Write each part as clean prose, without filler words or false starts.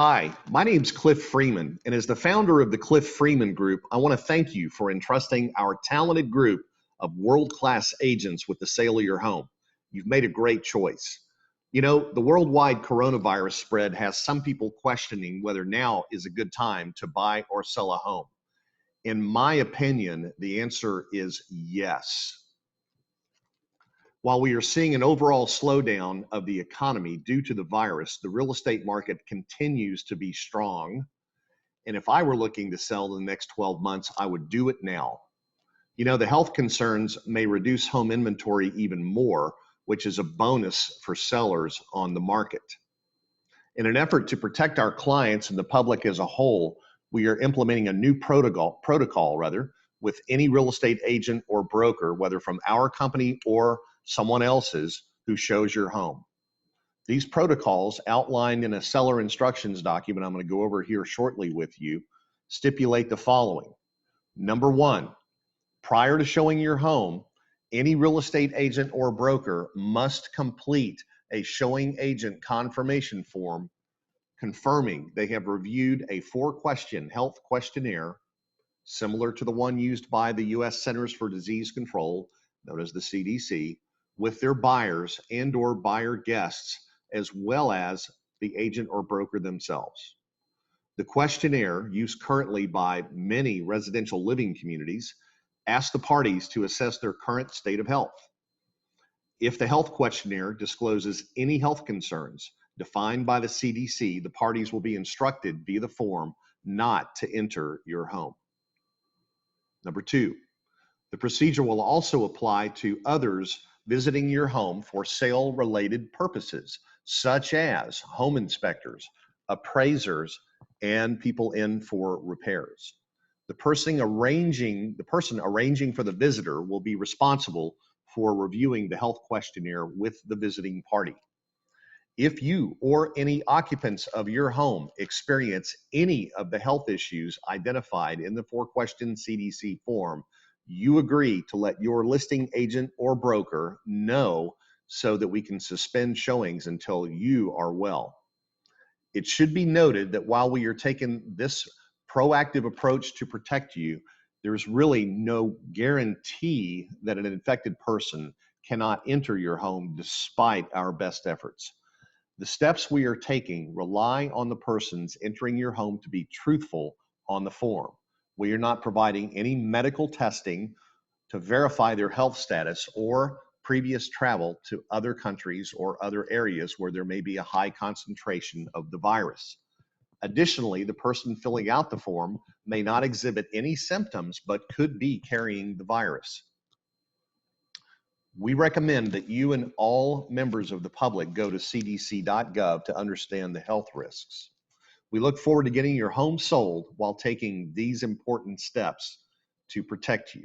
Hi, my name's Cliff Freeman, and as the founder of the Cliff Freeman Group, I want to thank you for entrusting our talented group of world-class agents with the sale of your home. You've made a great choice. You know, the worldwide coronavirus spread has some people questioning whether now is a good time to buy or sell a home. In my opinion, the answer is yes. While we are seeing an overall slowdown of the economy due to the virus, the real estate market continues to be strong. And if I were looking to sell in the next 12 months, I would do it now. You know, the health concerns may reduce home inventory even more, which is a bonus for sellers on the market. In an effort to protect our clients and the public as a whole, we are implementing a new protocol with any real estate agent or broker, whether from our company or someone else's, who shows your home. These protocols, outlined in a seller instructions document I'm going to go over here shortly with you, stipulate the following. Number one, prior to showing your home, any real estate agent or broker must complete a showing agent confirmation form confirming they have reviewed a 4-question health questionnaire similar to the one used by the U.S. Centers for Disease Control, known as the CDC, with their buyers and/or buyer guests, as well as the agent or broker themselves. The questionnaire, used currently by many residential living communities, asks the parties to assess their current state of health. If the health questionnaire discloses any health concerns defined by the CDC, the parties will be instructed via the form not to enter your home. Number two, the procedure will also apply to others visiting your home for sale-related purposes, such as home inspectors, appraisers, and people in for repairs. The person arranging for the visitor will be responsible for reviewing the health questionnaire with the visiting party. If you or any occupants of your home experience any of the health issues identified in the 4-question CDC form, you agree to let your listing agent or broker know so that we can suspend showings until you are well. It should be noted that while we are taking this proactive approach to protect you, there's really no guarantee that an infected person cannot enter your home despite our best efforts. The steps we are taking rely on the persons entering your home to be truthful on the form. We are not providing any medical testing to verify their health status or previous travel to other countries or other areas where there may be a high concentration of the virus. Additionally, the person filling out the form may not exhibit any symptoms but could be carrying the virus. We recommend that you and all members of the public go to cdc.gov to understand the health risks. We look forward to getting your home sold while taking these important steps to protect you.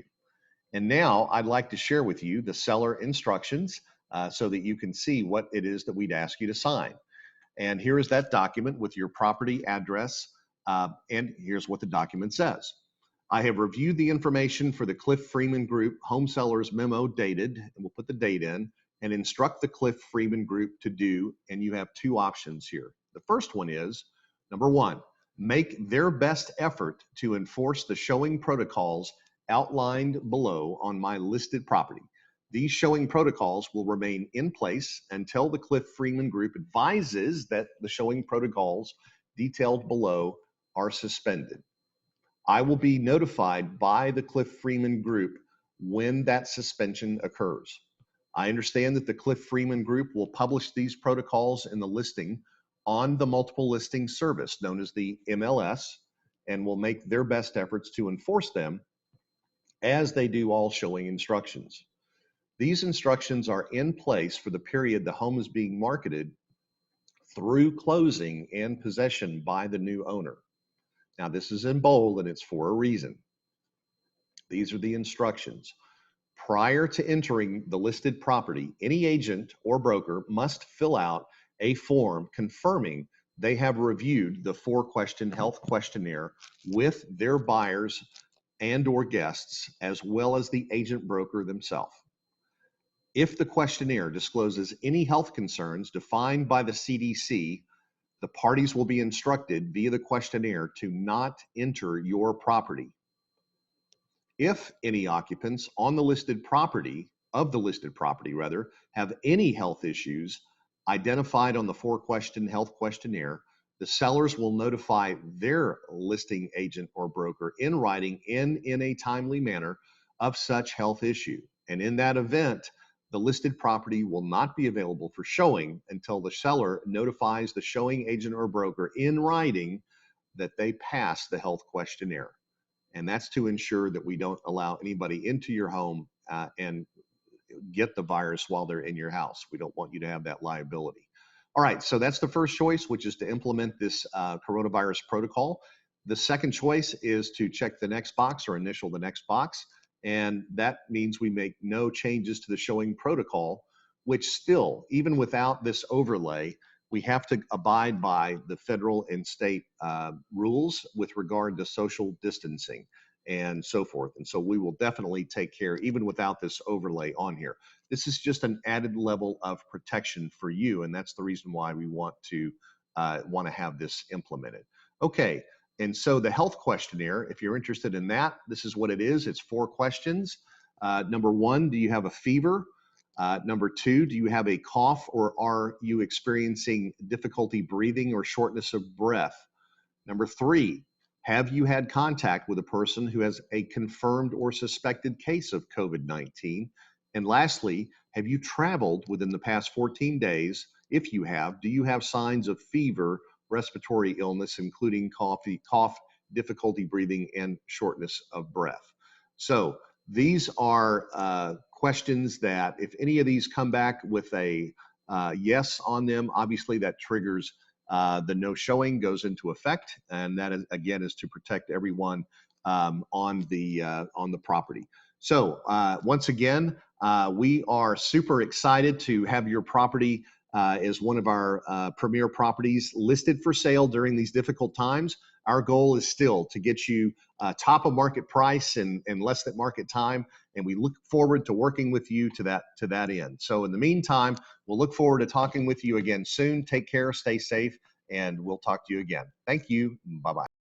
And now I'd like to share with you the seller instructions so that you can see what it is that we'd ask you to sign. And here is that document with your property address, and here's what the document says. I have reviewed the information for the Cliff Freeman Group home sellers memo dated, and we'll put the date in, and instruct the Cliff Freeman Group to do, and you have 2 options here. The first one is, number 1, make their best effort to enforce the showing protocols outlined below on my listed property. These showing protocols will remain in place until the Cliff Freeman Group advises that the showing protocols detailed below are suspended. I will be notified by the Cliff Freeman Group when that suspension occurs. I understand that the Cliff Freeman Group will publish these protocols in the listing on the multiple listing service known as the MLS, and will make their best efforts to enforce them as they do all showing instructions. These instructions are in place for the period the home is being marketed through closing and possession by the new owner. Now, this is in bold and it's for a reason. These are the instructions. Prior to entering the listed property, any agent or broker must fill out a form confirming they have reviewed the 4-question health questionnaire with their buyers and/or guests, as well as the agent broker themselves. If the questionnaire discloses any health concerns defined by the CDC, The parties will be instructed via the questionnaire to not enter your property. If any occupants on the listed property, have any health issues identified on the 4-question health questionnaire, the sellers will notify their listing agent or broker in writing in a timely manner of such health issue. And in that event, the listed property will not be available for showing until the seller notifies the showing agent or broker in writing that they pass the health questionnaire. And that's to ensure that we don't allow anybody into your home and get the virus while they're in your house. We don't want you to have that liability. All right, so that's the first choice, which is to implement this coronavirus protocol. The second choice is to check the next box or initial the next box. And that means we make no changes to the showing protocol, which still, even without this overlay, we have to abide by the federal and state rules with regard to social distancing and so forth. And so we will definitely take care, even without this overlay on here. This is just an added level of protection for you. And that's the reason why we want to have this implemented. Okay. And so the health questionnaire, if you're interested in that, this is what it is. It's 4 questions. Number 1, do you have a fever? Number 2, do you have a cough or are you experiencing difficulty breathing or shortness of breath? Number 3, have you had contact with a person who has a confirmed or suspected case of COVID-19? And lastly, have you traveled within the past 14 days? If you have, do you have signs of fever, respiratory illness, including cough, difficulty breathing, and shortness of breath? So these are questions that if any of these come back with a yes on them, obviously that triggers the no showing goes into effect, and that is, again, is to protect everyone on the property. So once again, we are super excited to have your property as one of our premier properties listed for sale during these difficult times. Our goal is still to get you top of market price and less than market time, and we look forward to working with you to that end. So in the meantime, we'll look forward to talking with you again soon. Take care, stay safe, and we'll talk to you again. Thank you. Bye-bye.